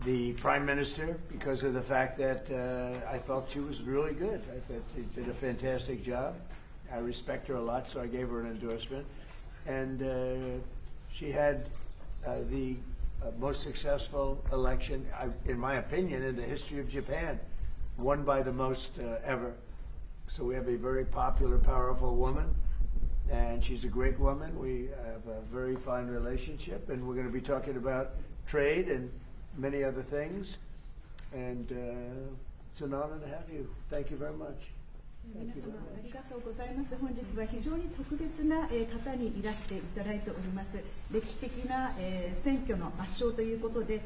the Prime Minister because of the fact that I felt she was really good. I thought she did a fantastic job. I respect her a lot, so I gave her an endorsement. And she had the most successful election, in my opinion, in the history of Japan, won by the most ever. So we have a very popular, powerful woman, and she's a great woman. We have a very fine relationship, and we're going to be talking about trade and many other things. And it's an honor to have you. Thank you very much. 皆様ありがとうございます。本日は非常に特別な方にいらしていただいております。歴史的な選挙の圧勝ということで、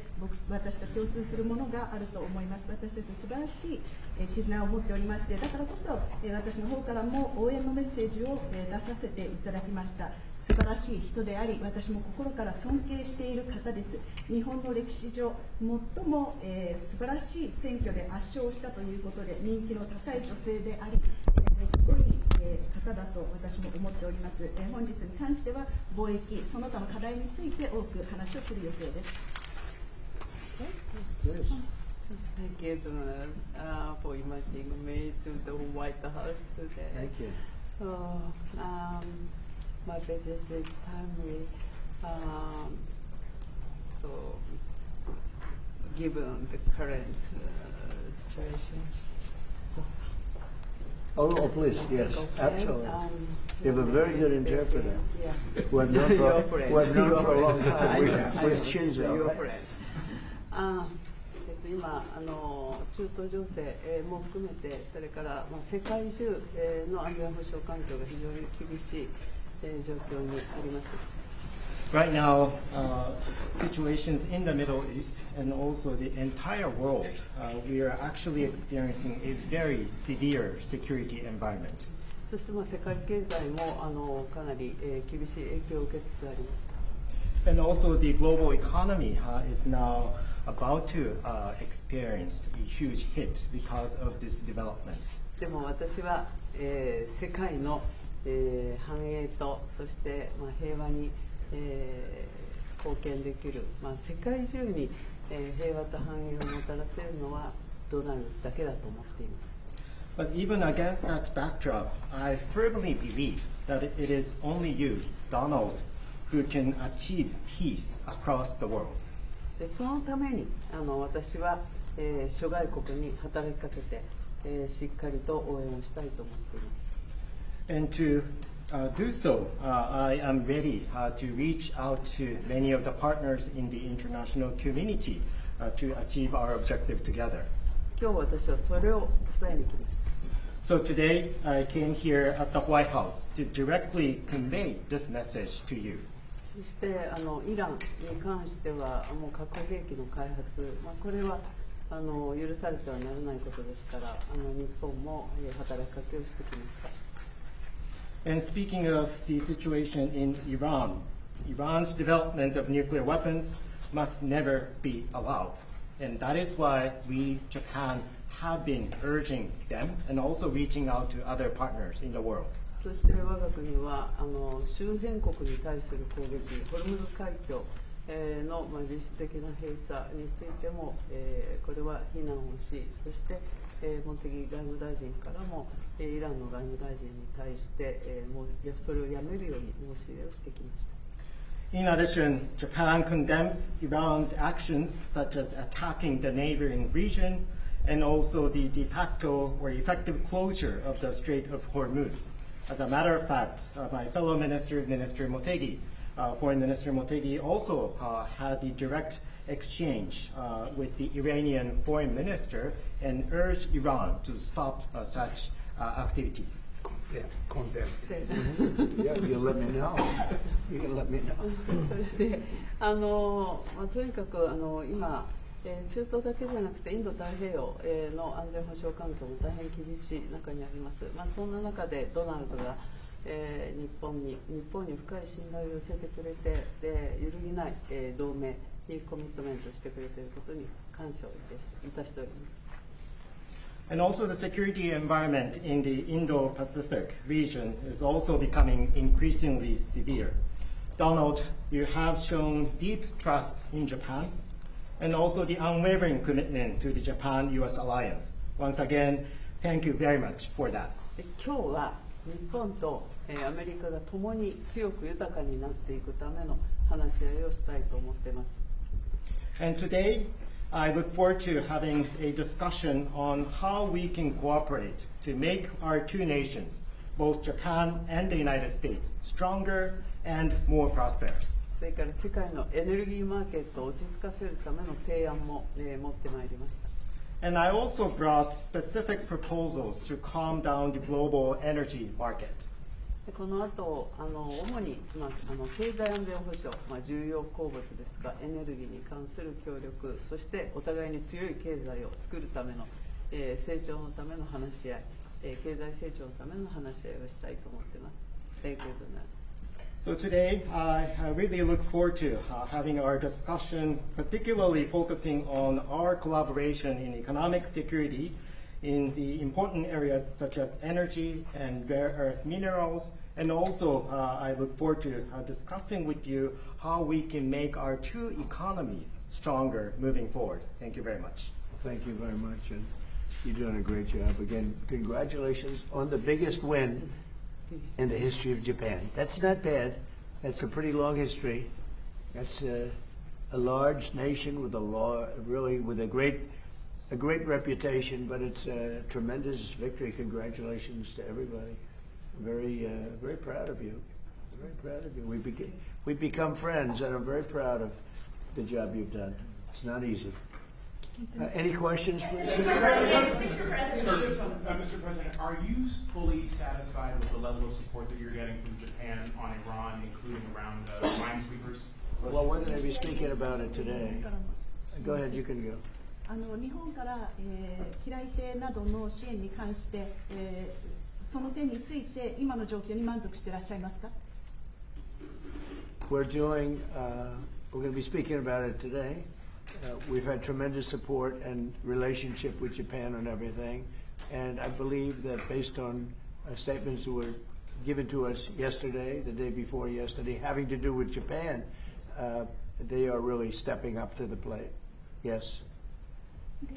私と共通するものがあると思います。私たち素晴らしい絆を持っておりまして、だからこそ私の方からも応援のメッセージを出させていただきました。素晴らしい人であり、私も心から尊敬している方です。日本の歴史上、最も素晴らしい選挙で圧勝したということで、人気の高い女性であり、すごい方だと私も思っております。本日に関しては、貿易、その他の課題について多く話をする予定です。Thank you for inviting me to the White House today. Thank you. My visit is timely, so given the current situation. Oh, please, yes, absolutely. You have a very good interpreter. Yeah. Who I've known for a long time. With Shinzo. Your friend. 今中東情勢も含めて、それから世界中の安全保障環境が非常に厳しい状況にあります。Right now, situations in the Middle East and also the entire world, we are actually experiencing a very severe security environment. そして世界経済もかなり厳しい影響を受けつつあります。And also the global economy is now about to experience a huge hit because of this development. でも私は、世界の、繁栄とそして、平和に、貢献できる、世界中に、平和と繁栄をもたらせるのはドナルドだけだと思っています。But even against that backdrop, I firmly believe that it is only you, Donald, who can achieve peace across the world. でそのために私は、諸外国に働きかけて、しっかりと応援をしたいと思っています。And to do so, I am ready to reach out to many of the partners in the international community to achieve our objective together. 今日私はそれを伝えに来ました。So today I came here at the White House to directly convey this message to you. そしてイランに関してはもう核兵器の開発、これは許されてはならないことですから日本も働きかけをしてきました。And speaking of the situation in Iran, Iran's development of nuclear weapons must never be allowed. And that is why we, Japan, have been urging them and also reaching out to other partners in the world. そして我が国は周辺国に対する攻撃、ホルムズ海峡の実質的な閉鎖についてもこれは非難をし、そして茂木外務大臣からもイランの外務大臣に対してもうそれをやめるように申し入れをしてきました。In addition, Japan condemns Iran's actions such as attacking the neighboring region and also the de facto or effective closure of the Strait of Hormuz. As a matter of fact, my fellow minister, Minister Motegi, Foreign Minister Motegi, also had the direct exchange with the Iranian foreign minister and urged Iran to stop such activities. Condemn. Yeah, you let me know. You can let me know. それでとにかく今中東だけじゃなくてインド太平洋の安全保障環境も大変厳しい中にあります。そんな中でドナルドが日本に深い信頼を寄せてくれて揺るぎない同盟にコミットメントしてくれていることに感謝をいたしております。And also the security environment in the Indo-Pacific region is also becoming increasingly severe. Donald, you have shown deep trust in Japan, and also the unwavering commitment to the Japan-US alliance. Once again, thank you very much for that. 今日は日本とアメリカが共に強く豊かになっていくための話し合いをしたいと思っています。 And today, I look forward to having a discussion on how we can cooperate to make our two nations, both Japan and the United States, stronger and more prosperous. それから世界のエネルギーマーケットを落ち着かせるための提案も、持ってまいりました。 And I also brought specific proposals to calm down the global energy market. でこの後主に、経済安全保障、重要鉱物ですがエネルギーに関する協力、そしてお互いに強い経済を作るための、成長のための話し合い、経済成長のための話し合いをしたいと思っています。Thank you very much. So today, I really look forward to having our discussion, particularly focusing on our collaboration in economic security in the important areas such as energy and rare earth minerals. And also, I look forward to discussing with you how we can make our two economies stronger moving forward. Thank you very much. Thank you very much, and you're doing a great job. Again, congratulations on the biggest win in the history of Japan. That's not bad. That's a pretty long history. That's a large nation with a great reputation, but it's a tremendous victory. Congratulations to everybody. Very proud of you. Very proud of you. We've become friends, and I'm very proud of the job you've done. It's not easy. Any questions, please? Mr. President, are you fully satisfied with the level of support that you're getting from Japan on Iran, including around minesweepers? Well, we're going to be speaking about it today. Go ahead, you can go. 日本から、機雷艇などの支援に関して、その点について今の状況に満足していらっしゃいますか？ We're going to be speaking about it today. We've had tremendous support and relationship with Japan on everything, and I believe that based on statements that were given to us yesterday, the day before yesterday, having to do with Japan, they are really stepping up to the plate. Yes.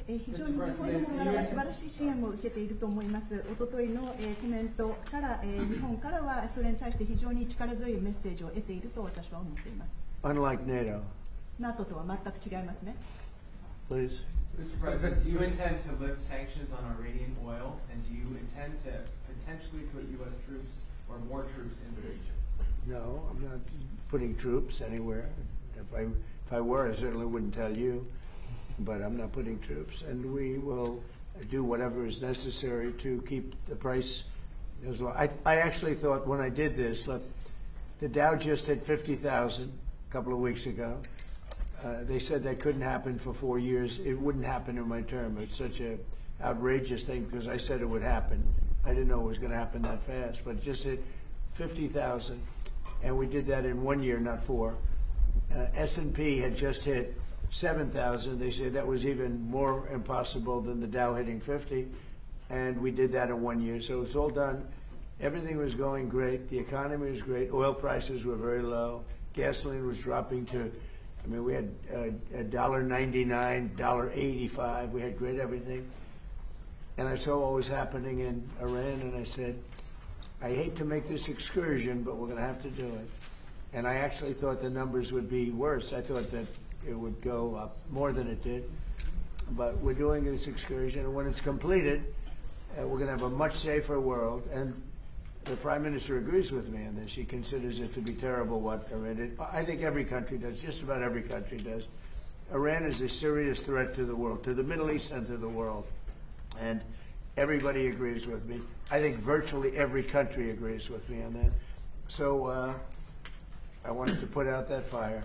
非常に日本からは素晴らしい支援も受けていると思います。おとといの、コメントから、日本からはそれに対して非常に力強いメッセージを得ていると私は思っています。 Unlike NATO. NATO とは全く違いますね。 Please. Mr. President, do you intend to lift sanctions on Iranian oil, and do you intend to potentially put U.S. troops or more troops in the region? No, I'm not putting troops anywhere. If I were, I certainly wouldn't tell you. But I'm not putting troops, and we will do whatever is necessary to keep the price as low. I actually thought when I did this, look, the Dow just hit 50,000 a couple of weeks ago. They said that couldn't happen for 4 years. It wouldn't happen in my term. It's such an outrageous thing because I said it would happen. I didn't know it was going to happen that fast, but it just hit 50,000, and we did that in 1 year, not 4. S&P had just hit 7,000. They said that was even more impossible than the Dow hitting 50, and we did that in 1 year. So it's all done. Everything was going great. The economy was great. Oil prices were very low. Gasoline was dropping to, we had $1.99, $1.85. We had great everything. And I saw what was happening in Iran, and I said, I hate to make this excursion, but we're going to have to do it. And I actually thought the numbers would be worse. I thought that it would go up more than it did. But we're doing this excursion, and when it's completed, we're going to have a much safer world. And the Prime Minister agrees with me on this. He considers it to be terrible what Iran did. I think every country does, just about every country does. Iran is a serious threat to the world, to the Middle East and to the world. And everybody agrees with me. I think virtually every country agrees with me on that. So I wanted to put out that fire.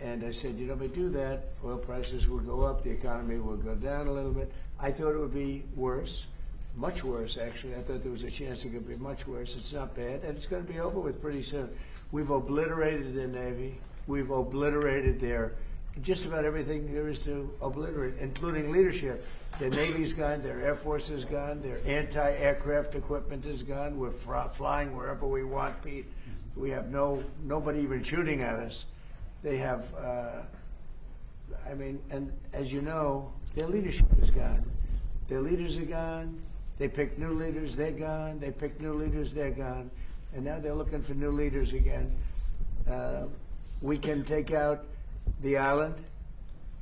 And I said, if we do that, oil prices will go up, the economy will go down a little bit. I thought it would be worse, much worse, actually. I thought there was a chance it could be much worse. It's not bad, and it's going to be over with pretty soon. We've obliterated their Navy. We've obliterated just about everything there is to obliterate, including leadership. Their Navy's gone, their Air Force is gone, their anti-aircraft equipment is gone. We're flying wherever we want, Pete. We have nobody even shooting at us. They have I mean, and as you know, their leadership is gone. Their leaders are gone. They pick new leaders, they're gone. They pick new leaders, they're gone. And now they're looking for new leaders again. We can take out the island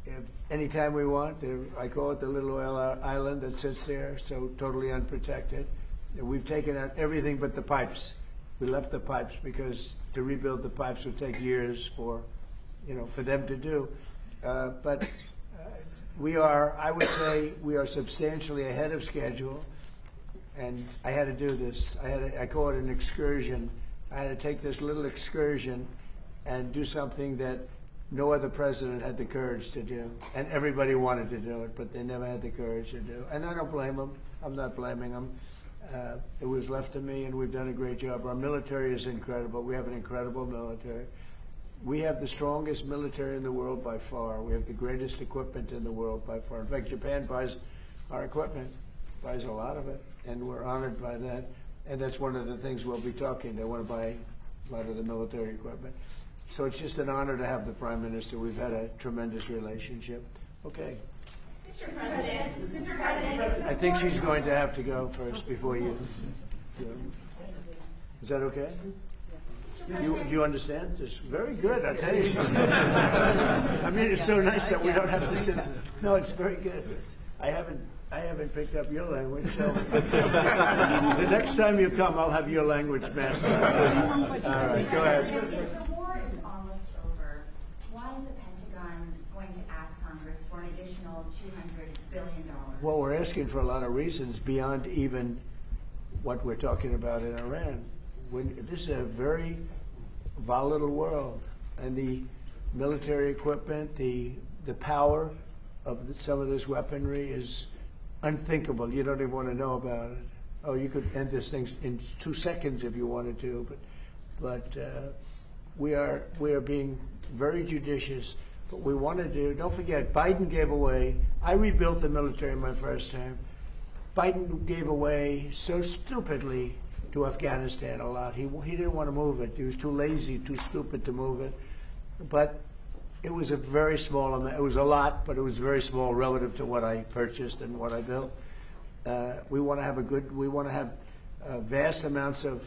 if anytime we want. I call it the little oil island that sits there, so totally unprotected. We've taken out everything but the pipes. We left the pipes because to rebuild the pipes would take years for them to do. But I would say we are substantially ahead of schedule. And I had to do this. I call it an excursion. I had to take this little excursion and do something that no other president had the courage to do. And everybody wanted to do it, but they never had the courage to do it. And I don't blame them. I'm not blaming them. It was left to me, and we've done a great job. Our military is incredible. We have an incredible military. We have the strongest military in the world by far. We have the greatest equipment in the world by far. In fact, Japan buys our equipment, buys a lot of it, and we're honored by that. And that's one of the things we'll be talking. They want to buy a lot of the military equipment. So it's just an honor to have the Prime Minister. We've had a tremendous relationship. Okay. Mr. President. I think she's going to have to go first before you. Is that okay? Do you understand? It's very good, I tell you. I mean, it's so nice that we don't have to sit. No, it's very good. I haven't picked up your language, so the next time you come, I'll have your language mastered. All right, go ahead. If the war is almost over, why is the Pentagon going to ask Congress for an additional $200 billion? Well, we're asking for a lot of reasons beyond even what we're talking about in Iran. This is a very volatile world, and the military equipment, the power of some of this weaponry is unthinkable. You don't even want to know about it. Oh, you could end this thing in 2 seconds if you wanted to, but we are being very judicious. But we want to do. Don't forget, Biden gave away. I rebuilt the military my first term. Biden gave away so stupidly to Afghanistan a lot. He didn't want to move it. He was too lazy, too stupid to move it. But it was a very small amount. It was a lot, but it was very small relative to what I purchased and what I built. We want to have vast amounts of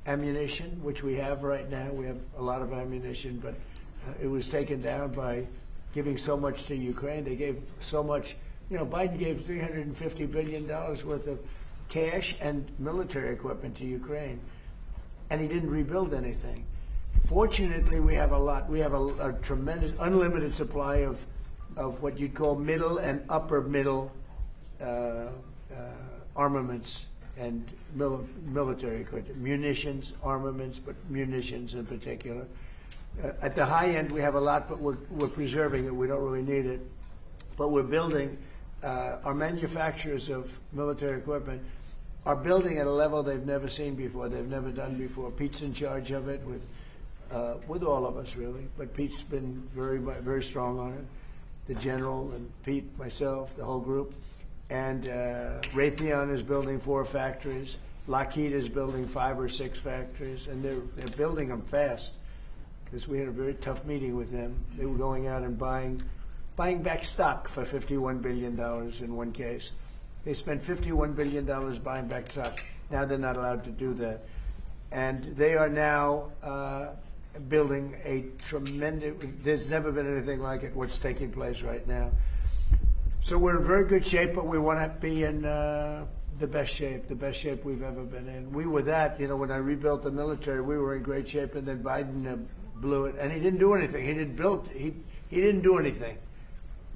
ammunition, which we have right now. We have a lot of ammunition, but it was taken down by giving so much to Ukraine. They gave so much. Biden gave $350 billion worth of cash and military equipment to Ukraine, and he didn't rebuild anything. Fortunately, we have a lot. We have a tremendous, unlimited supply of what you'd call middle and upper middle armaments and military equipment, munitions, armaments, but munitions in particular. At the high end, we have a lot, but we're preserving it. We don't really need it, but we're building. Our manufacturers of military equipment are building at a level they've never seen before. They've never done before. Pete's in charge of it with all of us, really. But Pete's been very strong on it. The general and Pete, myself, the whole group. And Raytheon is building 4 factories. Lockheed is building 5 or 6 factories, and they're building them fast. Because we had a very tough meeting with them. They were going out and buying back stock for $51 billion in one case. They spent $51 billion buying back stock. Now they're not allowed to do that. And they are now building a tremendous, there's never been anything like it, what's taking place right now. So we're in very good shape, but we want to be in the best shape we've ever been in. We were that, when I rebuilt the military, we were in great shape, and then Biden blew it, and he didn't do anything. He didn't do anything.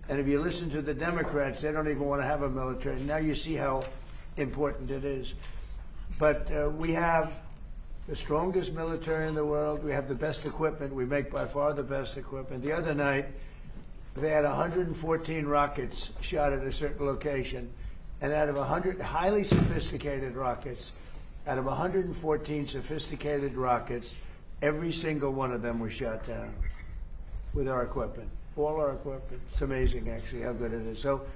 And if you listen to the Democrats, they don't even want to have a military. Now you see how important it is. But we have the strongest military in the world. We have the best equipment. We make by far the best equipment. The other night, they had 114 rockets shot at a certain location. And out of 100 highly sophisticated rockets, out of 114 sophisticated rockets, every single one of them was shot down with our equipment. All our equipment. It's amazing, actually, how good it is. So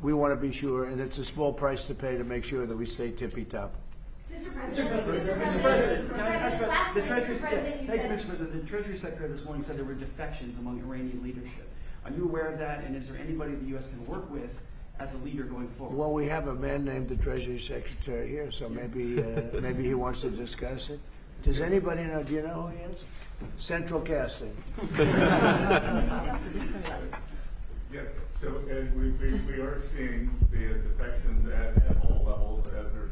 we want to be sure, and it's a small price to pay to make sure that we stay tippy-top. Mr. President, Mr. President, can I ask about last the night, Treasury? Mr. President, you Thank you, said- Mr. President. The Treasury Secretary this morning said there were defections among Iranian leadership. Are you aware of that, and is there anybody the U.S. can work with as a leader going forward? Well, we have a man named the Treasury Secretary here, so maybe maybe he wants to discuss it. Does anybody know? Do you know who he is? Central Casting. Yeah, so we are seeing the defections at all levels as they're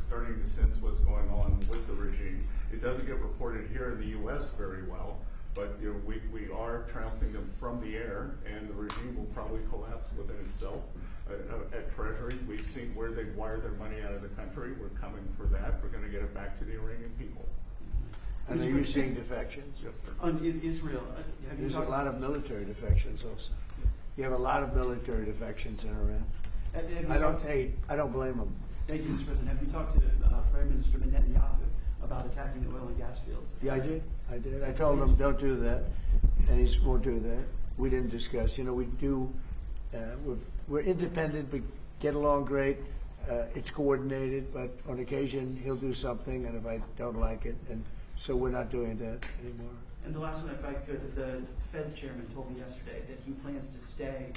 starting to sense what's going on with the regime. It doesn't get reported here in the U.S. very well, but we are trouncing them from the air, and the regime will probably collapse within itself. At Treasury, we've seen where they wire their money out of the country. We're coming for that. We're going to get it back to the Iranian people. And are you seeing defections? Yes, sir. On Israel, have you There's a talked lot of military defections also. You have a lot of military defections in Iran. have you I talked- don't blame them. Thank you, Mr. President. Have you talked to Prime Minister Netanyahu about attacking the oil and gas fields? Yeah, I did. I told him don't do that, and he won't do that. We didn't discuss. You know, we do. We're independent. We get along great. It's coordinated, but on occasion he'll do something, and if I don't like it, and so we're not doing that anymore. And the last one, if I could, the Fed chairman told me yesterday that he plans to stay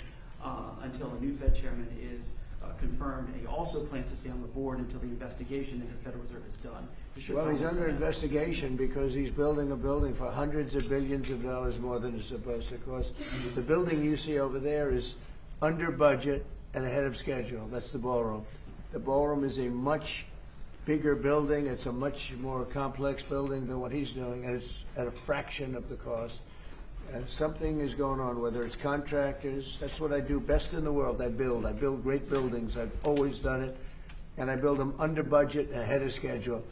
until a new Fed chairman is confirmed, and he also plans to stay on the board until the investigation into the Federal Reserve is done. Well, he's under investigation because he's building a building for hundreds of billions of dollars more than it's supposed to cost. The building you see over there is under budget and ahead of schedule. That's the ballroom. The ballroom is a much bigger building. It's a much more complex building than what he's doing, and it's at a fraction of the cost. And something is going on, whether it's contractors. That's what I do best in the world. I build great buildings. I've always done it, and I build them under budget and ahead of schedule.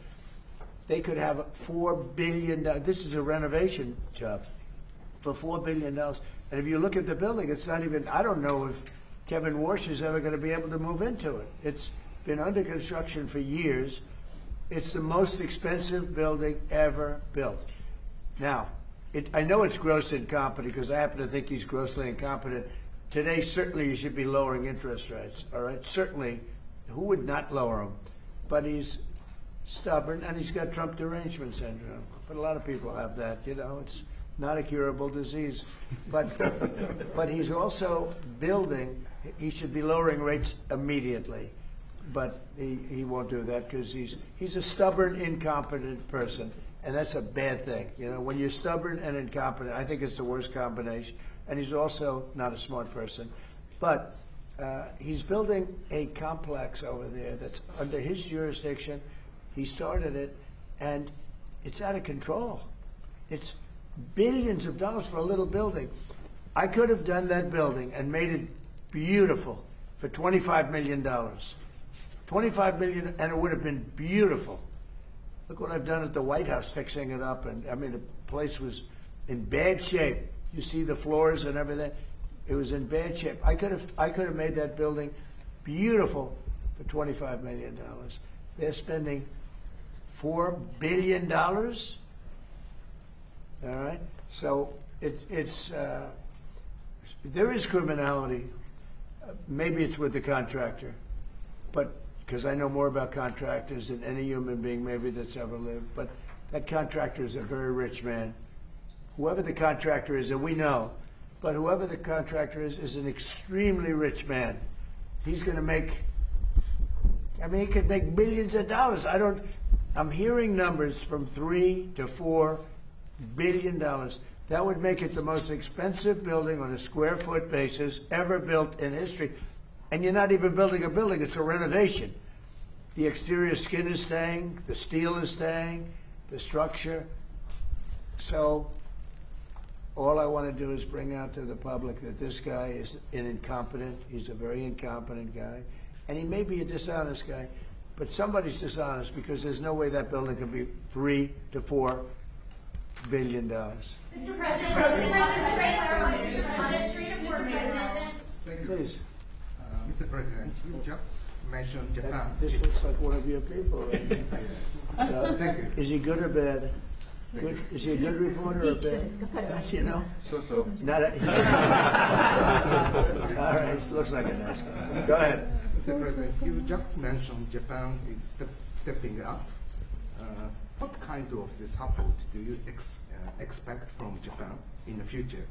They could have $4 billion. This is a renovation job for $4 billion. And if you look at the building, it's not even, I don't know if Kevin Warsh is ever going to be able to move into it. It's been under construction for years. It's the most expensive building ever built. Now, I know it's gross incompetent because I happen to think he's grossly incompetent. Today, certainly you should be lowering interest rates, all right? Certainly, who would not lower them? But he's stubborn, and he's got Trump derangement syndrome. But a lot of people have that, you know. It's not a curable disease. But but he's also building. He should be lowering rates immediately. But he won't do that because he's a stubborn, incompetent person. And that's a bad thing. You know, when you're stubborn and incompetent, I think it's the worst combination. And he's also not a smart person. But he's building a complex over there that's under his jurisdiction. He started it, and it's out of control. It's billions of dollars for a little building. I could have done that building and made it beautiful for $25 million. $25 million, and it would have been beautiful. Look what I've done at the White House, fixing it up, and I mean the place was in bad shape. You see the floors and everything. It was in bad shape. I could have made that building beautiful for $25 million. They're spending $4 billion. All right, so there is criminality. Maybe it's with the contractor, but because I know more about contractors than any human being maybe that's ever lived. But that contractor is a very rich man. Whoever the contractor is, and we know, but whoever the contractor is an extremely rich man. He's going to make, I mean, he could make billions of dollars. I'm hearing numbers from $3 to $4 billion. That would make it the most expensive building on a square foot basis ever built in history. And you're not even building a building, it's a renovation. The exterior skin is staying, the steel is staying, the structure. So all I want to do is bring out to the public that this guy is incompetent. He's a very incompetent guy. And he may be a dishonest guy, but somebody's dishonest because there's no way that building can be $3 to $4 billion. Mr. President, on the street of Fort President. Thank you. Please. Mr. President, you just mentioned Japan. This looks like one of your people. Right? Thank you. Is he good or bad? Good. Is he a good reporter or bad? You know? So. Not a, all right, looks like a nice guy. Go ahead. Mr. President, you just mentioned Japan is stepping up. What kind of the support do you expect from Japan in the future?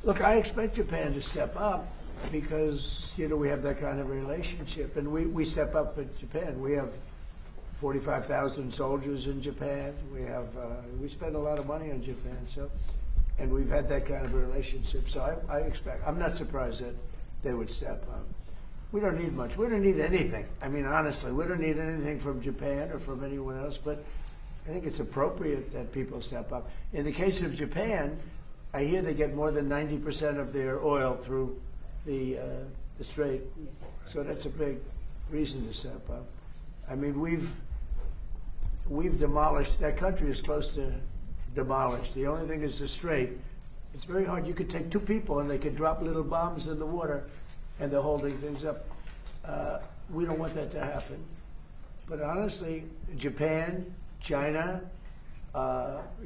Look, I expect Japan to step up because, you know, we have that kind of relationship, and we step up for Japan. We have 45,000 soldiers in Japan. We spend a lot of money on Japan, so, and we've had that kind of a relationship. So I expect, I'm not surprised that they would step up. We don't need much. We don't need anything. I mean, honestly, we don't need anything from Japan or from anyone else, but I think it's appropriate that people step up. In the case of Japan, I hear they get more than 90% of their oil through the strait. So that's a big reason to step up. I mean, we've demolished, that country is close to demolished. The only thing is the strait. It's very hard. You could take two people and they could drop little bombs in the water and they're holding things up. We don't want that to happen. But honestly, Japan, China,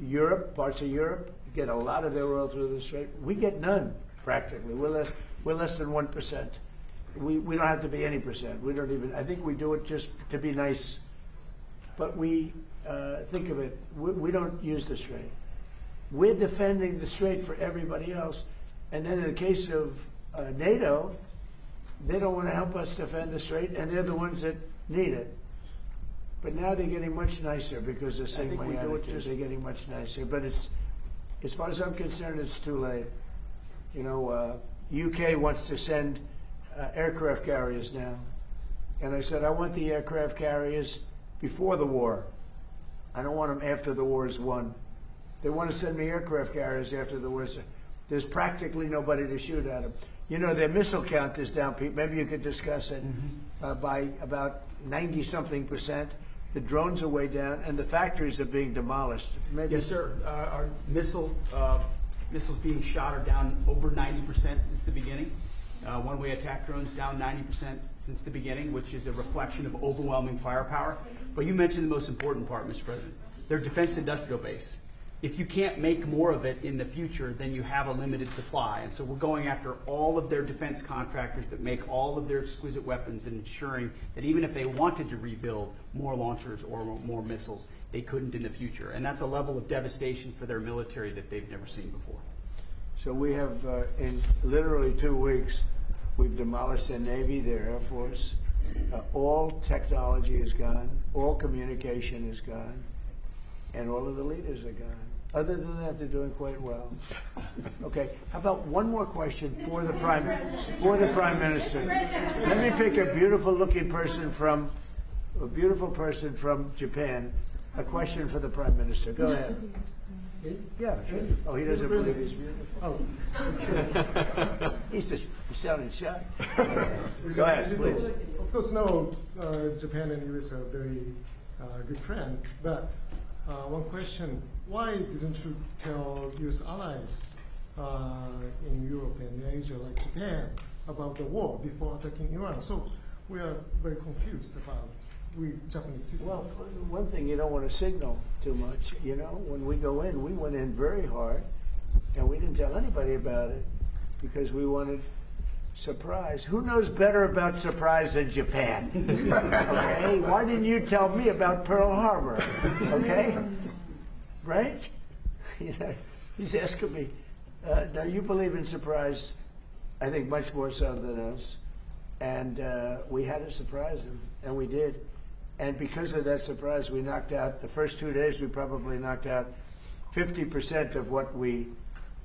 Europe, parts of Europe, get a lot of their oil through the strait. We get none, practically. We're less than 1%. We don't have to be any percent. We don't even, I think we do it just to be nice. But we, think of it, we don't use the strait. We're defending the strait for everybody else. And then in the case of NATO, they don't want to help us defend the strait, and they're the ones that need it. But now they're getting much nicer because they're saying we do it, they're getting much nicer. But it's, as far as I'm concerned, it's too late. You know, UK wants to send aircraft carriers now. And I said, I want the aircraft carriers before the war. I don't want them after the war is won. They want to send me aircraft carriers after the war is. There's practically nobody to shoot at them. You know, their missile count is down, Pete. Maybe you could discuss it. By about 90-something%. The drones are way down, and the factories are being demolished. Maybe. Yes, sir. Our missiles being shot are down over 90% since the beginning. One-way attack drones down 90% since the beginning, which is a reflection of overwhelming firepower. But you mentioned the most important part, Mr. President. Their defense industrial base. If you can't make more of it in the future, then you have a limited supply. And so we're going after all of their defense contractors that make all of their exquisite weapons and ensuring that even if they wanted to rebuild more launchers or more missiles, they couldn't in the future. And that's a level of devastation for their military that they've never seen before. So we have, in literally 2 weeks, we've demolished their Navy, their Air Force. All technology is gone. All communication is gone. And all of the leaders are gone. Other than that, they're doing quite well. Okay, how about one more question for the Prime Minister? Let me pick a beautiful-looking person from Japan. A question for the Prime Minister. Go ahead. Yeah, sure. Oh, he doesn't believe he's beautiful. Oh, he's sounding shy. Go ahead, please. Of course, no, Japan and US are very good friends, but one question, why didn't you tell US allies in Europe and Asia like Japan about the war before attacking Iran? So we are very confused about we Japanese citizens. Well, one thing, you don't want to signal too much. You know, when we go in, we went in very hard, and we didn't tell anybody about it because we wanted surprise. Who knows better about surprise than Japan? Okay, why didn't you tell me about Pearl Harbor? Okay, right? You know, he's asking me. Now you believe in surprise, I think much more so than us, and we had to surprise him, and we did. And because of that surprise, we knocked out, the first 2 days, we probably knocked out 50% of what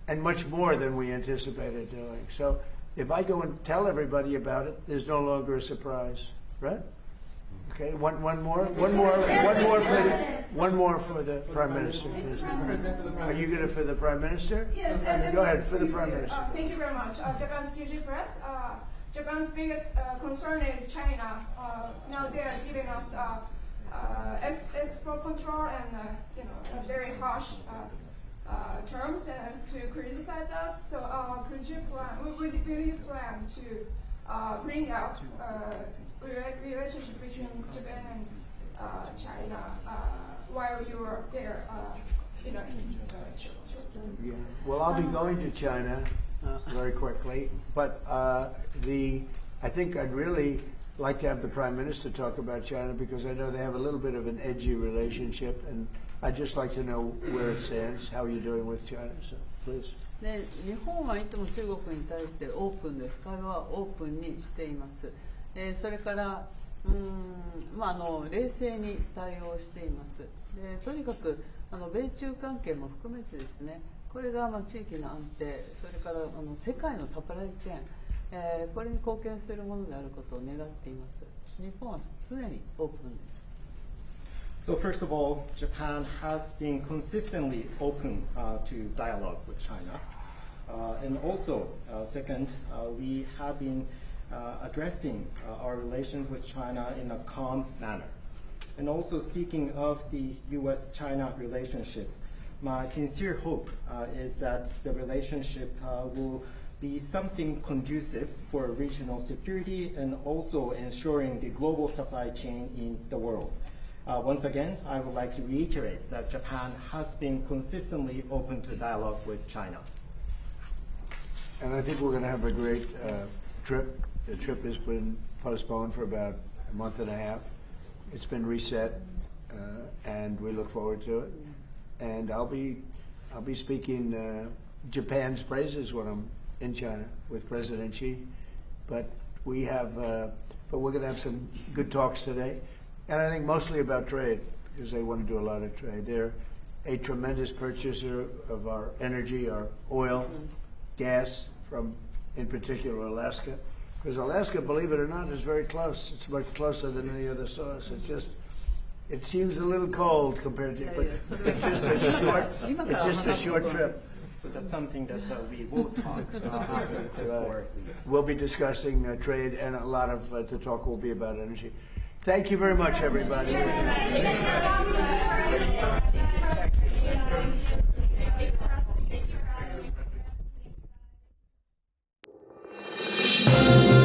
and much more than we anticipated doing. So if I go and tell everybody about it, there's no longer a surprise, right? Okay, one more for the Prime Minister. Are you going to for the Prime Minister? Yes. Go ahead, for the Prime Minister. Thank you very much. Japan's DG Press. Japan's biggest concern is China. Now they are giving us export control and very harsh terms to criticize us. So will you plan to bring out relationship between Japan and China while you are there? Yeah. Well, I'll be going to China very quickly, but I think I'd really like to have the Prime Minister talk about China because I know they have a little bit of an edgy relationship, and I'd just like to know where it stands. How are you doing with China? So, please. で日本はいつも中国に対してオープンです。会話はオープンにしています。それから冷静に対応しています。でとにかく米中関係も含めてですね、これが地域の安定、それから世界のサプライチェーン、これに貢献するものであることを願っています。日本は常にオープンです。So first of all, Japan has been consistently open to dialogue with China. And also, second, we have been addressing our relations with China in a calm manner. And also speaking of the US-China relationship, my sincere hope is that the relationship will be something conducive for regional security and also ensuring the global supply chain in the world. Once again, I would like to reiterate that Japan has been consistently open to dialogue with China. And I think we're going to have a great trip. The trip has been postponed for about a month and a half. It's been reset, and we look forward to it. And I'll be speaking Japan's praises when I'm in China with President Xi. But we're going to have some good talks today. And I think mostly about trade, because they want to do a lot of trade. They're a tremendous purchaser of our energy, our oil, gas from, in particular, Alaska. Because Alaska, believe it or not, is very close. It's much closer than any other source. It seems a little cold compared to, but it's just a short trip. So that's something that we will talk after this war leaves. We'll be discussing trade, and a lot of the talk will be about energy. Thank you very much, everybody. Thank you.